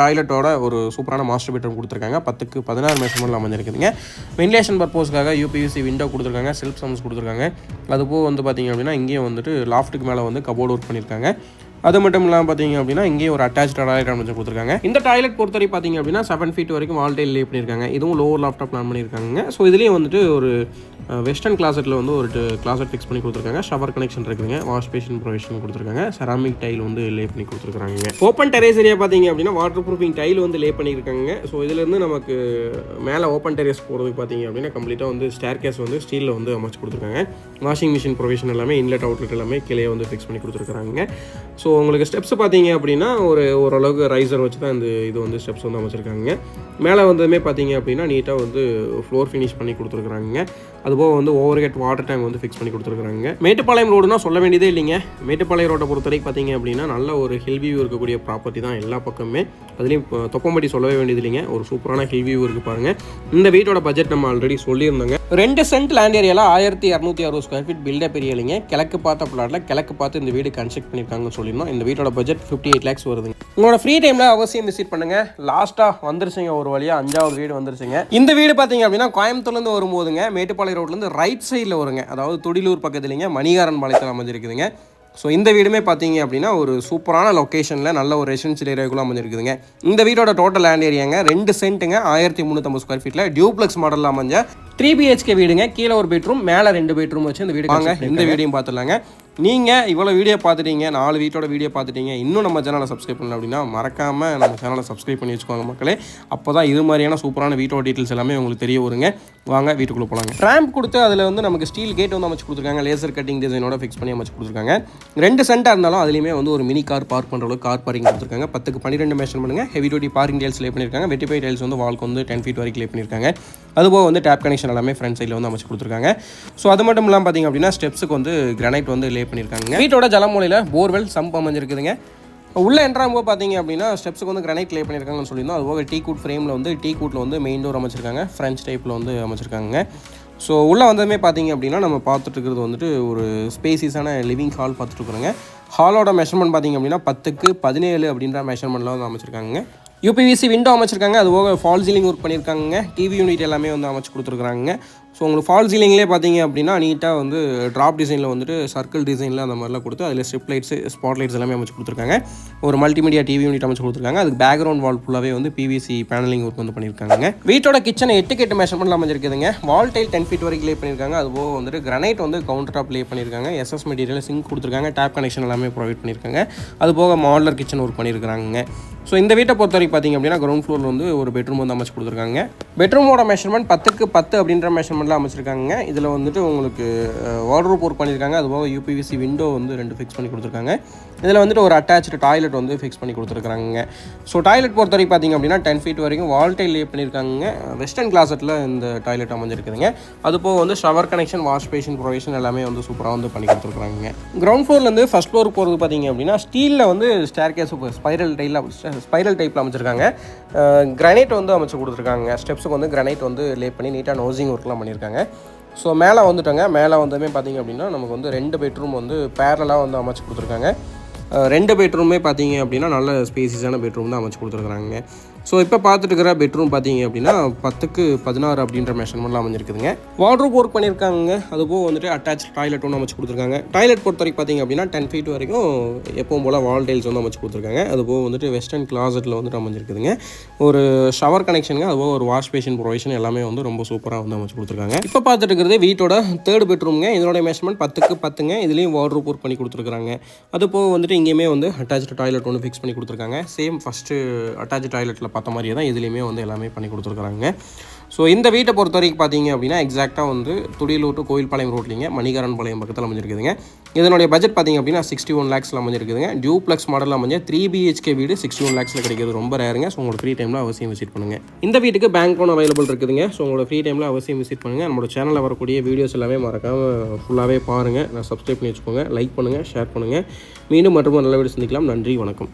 டாய்லெட்டோட ஒரு சூப்பரான மாஸ்டர் பெட்ரூம் கொடுத்துருக்காங்க. 10x16 மெஷர்மெண்ட்டில் அமைஞ்சிருக்குதுங்க. வென்டிலேஷன் பர்பஸ்க்காக யூபிவிசி விண்டோ கொடுத்துருக்காங்க. செல்ஃப் சம்ஸ் கொடுத்துருக்காங்க. அதுபோக வந்து பார்த்திங்க அப்படின்னா இங்கேயும் வந்துட்டு லாஃப்ட்டுக்கு மேலே வந்து கபோர்டு ஒர்க் பண்ணியிருக்காங்க. அது மட்டும் இல்லாமல் பார்த்திங்க அப்படின்னா இங்கேயும் ஒரு அட்டாச் டாய்லெட் அமைச்சு கொடுத்துருக்காங்க. இந்த டாய்லெட் பொறுத்தவரை பார்த்திங்க அப்படின்னா 7 feet வரைக்கும் வால் டைல் லே பண்ணியிருக்காங்க. இதுவும் லோவர் லாஃப்டாக பிளான் பண்ணியிருக்காங்க. ஸோ இதுலேயும் வந்துட்டு ஒரு வெஸ்டர்ன் கிளாசெட்டில் வந்து ஒரு கிளாசெட் ஃபிக்ஸ் பண்ணி கொடுத்துருக்காங்க. ஷவர் கனெக்ஷன் இருக்குதுங்க. வாஷ் பேஷன் ப்ரொவிஷன் கொடுத்துருக்காங்க. செராமிக் டைல் வந்து லே பண்ணி கொடுத்துருக்காங்க. ஓப்பன் டெரேஸ் ஏரியா பார்த்திங்க அப்படின்னா வாட்டர் ப்ரூஃபிங் டைல் வந்து லே பண்ணியிருக்காங்க. ஸோ இதுலேருந்து நமக்கு மேலே ஓப்பன் டெரேஸ் போகிறதுக்கு பார்த்திங்க அப்படின்னா கம்ப்ளீட்டாக வந்து ஸ்டேர் கேஸ் வந்து ஸ்டீலில் வந்து அமைச்சு கொடுத்துருக்காங்க. வாஷிங் மிஷின் ப்ரொவிஷன் எல்லாமே இன்லெட் அவுட்லெட் எல்லாமே கீழே வந்து ஃபிக்ஸ் பண்ணி கொடுத்துருக்காங்க. ஸோ உங்களுக்கு ஸ்டெப்ஸ் பார்த்தீங்க அப்படின்னா ஓரளவுக்கு ரைசர் வச்சு தான் இது வந்து ஸ்டெப்ஸ் வந்து அமைச்சிருக்காங்க. மேலே வந்ததுமே பார்த்தீங்க அப்படின்னா நீட்டாக வந்து ஃப்ளோர் ஃபினிஷ் பண்ணி கொடுத்துருக்காங்க. அதுபோக வந்து ஓவர் ஹெட் வாட்டர் டேங்க் வந்து ஃபிக்ஸ் பண்ணி கொடுத்துருக்காங்க. மேட்டுப்பாளையம் ரோடுனா சொல்ல வேண்டியதே இல்லைங்க. மேட்டுப்பாளையம் ரோட்டை பொறுத்தவரைக்கும் பார்த்தீங்க அப்படின்னா நல்ல ஒரு ஹில் வியூ இருக்கக்கூடிய ப்ராப்பர்ட்டி தான் எல்லா பக்கமே. அதுலேயும் தொப்பம்பட்டி சொல்லவே வேண்டியது இல்லைங்க. ஒரு சூப்பரான ஹில் வியூ இருக்குது பாருங்கள். இந்த வீட்டோட பட்ஜெட் நம்ம ஆல்ரெடி சொல்லியிருந்தோங்க. 2 சென்ட் லேண்ட் ஏரியாவில் 1260 ஸ்கொயர் ஃபீட் பில்டப் ஏரியாலிங்க. கிழக்கு பார்த்த பிளாட்டில் கிழக்கு பார்த்து இந்த வீடு கன்ஸ்ட்ரக்ட் பண்ணியிருக்காங்கன்னு சொல்லியிருந்தோம். இந்த வீட்டோட பட்ஜெட் 58 lakhs வருதுங்க. உங்களோட ஃப்ரீ டைமில் அவசியம் விசிட் பண்ணுங்கள். லாஸ்ட்டாக வந்துருச்சுங்க, ஒரு வழியாக 5வது வீடு வந்துருச்சுங்க. இந்த வீடு பார்த்தீங்க அப்படின்னா கோயம்புத்தூர்லேருந்து வரும்போதுங்க மேட்டுப்பாளையம் ரோட்லேருந்து ரைட் சைடில் வருங்க. அதாவது துடிலூர் பக்கத்துலேங்க மணிகாரன் பாளையத்தில் அமைஞ்சிருக்குதுங்க. ஸோ இந்த வீடுமே பார்த்தீங்க அப்படின்னா ஒரு சூப்பரான லொக்கேஷனில் நல்ல ஒரு ரெசிடென்ஷியல் ஏரியாக்குள்ளே அமைஞ்சிருக்குதுங்க. இந்த வீடோட டோட்டல் லேண்ட் ஏரியாங்க 2 சென்ட்டுங்க, 1350 ஸ்கொயர் ஃபீட்டில் டியூப்ளெக்ஸ் மாடலில் அமைஞ்ச 3 BHK வீடுங்க. கீழே ஒரு பெட்ரூம், மேலே 2 பெட்ரூம் வச்சு இந்த வீடு வாங்க. இந்த வீடியும் பார்த்துடலாங்க. நீங்கள் இவ்வளோ வீடியோ பார்த்துட்டீங்க, 4 வீட்டோட வீடியோ பார்த்துட்டீங்க, இன்னும் நம்ம சேனலை சப்ஸ்கிரைப் பண்ணல அப்படின்னா மறக்காமல் நம்ம சேனலை சப்ஸ்கிரைப் பண்ணி வச்சுக்கோங்க மக்களே. அப்போ தான் இது மாதிரியான சூப்பரான வீட்டோட டீட்டெயில்ஸ் எல்லாமே உங்களுக்கு தெரிய வருங்க. வாங்க வீட்டுக்குள்ளே போகலாங்க. ரேம்ப் கொடுத்து அதில் வந்து நமக்கு ஸ்டீல் கேட் வந்து அமைச்சு கொடுத்துருக்காங்க. லேசர் கட்டிங் டிசைனோட ஃபிக்ஸ் பண்ணி அமைச்சு கொடுத்துருக்காங்க. 2 சென்ட்டாக இருந்தாலும் அதுலேயுமே வந்து ஒரு மினி கார் பார்க் பண்ணுற அளவுக்கு கார் பார்க்கிங் கொடுத்துருக்காங்க. 10க்கு 12 மெஷர் பண்ணுங்க. Heavy duty parking tiles lay பண்ணியிருக்காங்க. வெட்டிஃபை டைல்ஸ் வந்து வால்க்கு வந்து 10 ஃபீட் வரைக்கும் லே பண்ணியிருக்காங்க. அதுபோக வந்து டேப் கனெக்ஷன் எல்லாமே ஃப்ரண்ட் சைடில் வந்து அமைச்சு கொடுத்துருக்காங்க. ஸோ அது மட்டும் இல்லாமல் பார்த்தீங்க அப்படின்னா ஸ்டெப்ஸுக்கு வந்து கிரானைட் வந்து லே பண்ணியிருக்காங்க. வீட்டோட ஜலமூலையில் போர்வெல் சம்ப் அமைஞ்சிருக்குதுங்க. உள்ளே என்ட்ராகும்போது பார்த்தீங்க அப்படின்னா ஸ்டெப்ஸுக்கு வந்து கிரானைட் லே பண்ணியிருக்காங்கன்னு சொல்லியிருந்தோம். அதுபோக டீ கூட் ஃப்ரேமில் வந்து டீ கூட்டில் வந்து மெயின் டோர் அமைச்சிருக்காங்க. ஃப்ரெஞ்ச் டைப்பில் வந்து அமைச்சிருக்காங்க. ஸோ உள்ளே வந்ததுமே பார்த்தீங்க அப்படின்னா நம்ம பார்த்துட்டு இருக்கிறது வந்துட்டு ஒரு ஸ்பேசியஸான லிவிங் ஹால் பார்த்துட்டு இருக்கிறோங்க. ஹாலோட மெஷர்மெண்ட் பார்த்தீங்க அப்படின்னா 10க்கு 17 அப்படின்ற மெஷர்மெண்ட்டில் வந்து அமைச்சிருக்காங்க. UPVC விண்டோ அமைச்சிருக்காங்க. அதுபோக ஃபால் சீலிங் ஒர்க் பண்ணியிருக்காங்க. டிவி யூனிட் எல்லாமே வந்து அமைச்சு கொடுத்துருக்காங்க. ஸோ உங்களுக்கு ஃபால் சீலிங்லேயே பார்த்தீங்க அப்படின்னா நீட்டாக வந்து ட்ராப் டிசைனில் வந்துட்டு சர்க்கிள் டிசைனில் அந்த மாதிரிலாம் கொடுத்து அதில் ஸ்ட்ரிப் லைட்ஸ், ஸ்பாட் லைட்ஸ் எல்லாமே அமைச்சு கொடுத்துருக்காங்க. ஒரு மல்டிமீடியா டிவி யூனிட் அமைச்சு கொடுத்துருக்காங்க. அதுக்கு பேக்ரவுண்ட் வால் ஃபுல்லாகவே வந்து PVC பேனலிங் ஒர்க் வந்து பண்ணியிருக்காங்க. வீட்டோட கிச்சன் 8க்கு 8 மெஷர்மெண்ட்டில் அமைஞ்சிருக்குதுங்க. வால் டைல் 10 ஃபீட் வரைக்கும் லே பண்ணியிருக்காங்க. அதுபோக வந்துட்டு கிரானைட் வந்து கவுண்டர் டாப் லே பண்ணியிருக்காங்க. SS மெட்டீரியல் சிங்க் கொடுத்துருக்காங்க. டேப் கனெக்ஷன் எல்லாமே ப்ரொவைட் பண்ணியிருக்காங்க. அதுபோக மாடலர் கிச்சன் ஒர்க் பண்ணியிருக்காங்க. ஸோ இந்த வீட்டை பொறுத்த வரைக்கும் பார்த்தீங்க அப்படின்னா கிரவுண்ட் ஃப்ளோரில் வந்து ஒரு பெட்ரூம் வந்து அமைச்சு கொடுத்துருக்காங்க. பெட்ரூமோட மெஷர்மெண்ட் 10க்கு 10 அப்படின்ற மெஷர்மெண்ட்டில் அமைச்சிருக்காங்க. இதில் வந்துட்டு உங்களுக்கு வார்ட்ரோப் ஒர்க் பண்ணியிருக்காங்க. அதுபோக UPVC விண்டோ வந்து 2 ஃபிக்ஸ் பண்ணி கொடுத்துருக்காங்க. இதில் வந்துட்டு ஒரு அட்டாச்சு டாய்லெட் வந்து ஃபிக்ஸ் பண்ணி கொடுத்துருக்காங்க. ஸோ டாய்லெட் பொறுத்த வரைக்கும் பார்த்தீங்க அப்படின்னா 10 ஃபீட் வரைக்கும் வால் டைல் லே பண்ணியிருக்காங்க. வெஸ்டர்ன் கிளாசெட்டில் இந்த டாய்லெட் அமைஞ்சிருக்குதுங்க. அதுபோக வந்து shower connection, wash basin provision எல்லாமே வந்து சூப்பராக வந்து பண்ணி கொடுத்துருக்காங்க. கிரவுண்ட் ஃப்ளோர்லேருந்து ஃபஸ்ட் ஃப்ளோருக்கு போகிறது பார்த்தீங்க அப்படின்னா ஸ்டீலில் வந்து ஸ்டேர் கேஸ் ஸ்பைரல் டைப்பில் அமைச்சிருக்காங்க. கிரானைட் வந்து அமைச்சு கொடுத்துருக்காங்க. ஸ்டெப்ஸுக்கு வந்து கிரானைட் வந்து லே பண்ணி நீட்டாக நோசிங் ஒர்க்லாம் பண்ணியிருக்காங்க. ஸோ மேலே வந்துட்டாங்க. மேலே வந்ததுமே பார்த்திங்க அப்படின்னா நமக்கு வந்து 2 பெட்ரூம் வந்து பேரலாக வந்து அமைச்சு கொடுத்துருக்காங்க. 2 பெட்ரூமே பார்த்தீங்க அப்படின்னா நல்ல ஸ்பேசியஸான பெட்ரூம் தான் அமைச்சு கொடுத்துருக்குறாங்க. ஸோ இப்போ பார்த்துட்டு இருக்கிற பெட்ரூம் பார்த்தீங்க அப்படின்னா 10க்கு 16 அப்படின்ற மெஷர்மெண்ட்லாம் அமைஞ்சிருக்குதுங்க. வார்ட்ரோப் ஒர்க் பண்ணியிருக்காங்க. அதுபோக வந்துட்டு அட்டாச் டாய்லெட் ஒன்று அமைச்சு கொடுத்துருக்காங்க. டாய்லெட் பொறுத்த வரைக்கும் பார்த்தீங்க அப்படின்னா 10 ஃபீட் வரைக்கும் எப்பவும் போல் வால் டைல்ஸ் வந்து அமைச்சு கொடுத்துருக்காங்க. அதுபோக வந்துட்டு வெஸ்டர்ன் கிளாசெட்டில் வந்துட்டு அமைஞ்சிருக்குதுங்க. ஒரு ஷவர் கனெக்ஷனுங்க. அதுபோக ஒரு வாஷ் பேஷன் ப்ரொவிஷன் எல்லாமே வந்து ரொம்ப சூப்பராக வந்து அமைச்சு கொடுத்துருக்காங்க. இப்போ பார்த்துட்டு இருக்கிறது வீட்டோட 3rd பெட்ரூம்ங்க. இதோட மெஷர்மெண்ட் 10க்கு 10ங்க. இதுலேயும் வார்ட்ரோப் ஒர்க் பண்ணி கொடுத்துருக்காங்க. அதுபோக வந்துட்டு இங்கேயுமே வந்து அட்டாச் டாய்லெட் ஒன்று ஃபிக்ஸ் பண்ணி கொடுத்துருக்காங்க. சேம் ஃபஸ்ட்டு அட்டாச் டாய்லெட்டில் பார்த்த மாதிரியே தான் இதுலேயுமே வந்து எல்லாமே பண்ணி கொடுத்துருக்குறாங்க. ஸோ இந்த வீட்டை பொறுத்த வரைக்கும் பார்த்தீங்க அப்படின்னா எக்ஸாக்டாக வந்து துடியலூர் டு கோயில்பாளையம் ரோட்லிங்க, மணிகரன் பாளையம் பக்கத்தில் அமைஞ்சிருக்குதுங்க. இதனுடைய பட்ஜெட் பார்த்தீங்க அப்படின்னா 61 lakhஸில் அமைஞ்சிருக்குதுங்க. டியூப்ளெக்ஸ் மாடலில் அமைஞ்ச 3 BHK வீடு 61 lakhஸில் கிடைக்கிறது ரொம்ப ரேருங்க. ஸோ உங்களோட ஃப்ரீ டைமில் அவசியம் விசிட் பண்ணுங்கள். இந்த வீட்டுக்கு பேங்க் லோன் அவைலபிள் இருக்குதுங்க. ஸோ உங்களோட ஃப்ரீ டைமில் அவசியம் விசிட் பண்ணுங்கள். நம்மளோட சேனலில் வரக்கூடிய வீடியோஸ் எல்லாமே மறக்காமல் ஃபுல்லாகவே பாருங்கள். நான் சப்ஸ்கிரைப் பண்ணி வச்சுக்கோங்க. லைக் பண்ணுங்கள், ஷேர் பண்ணுங்கள். மீண்டும் மற்றும் நல்ல வீடியோ சந்திக்கலாம். நன்றி, வணக்கம்.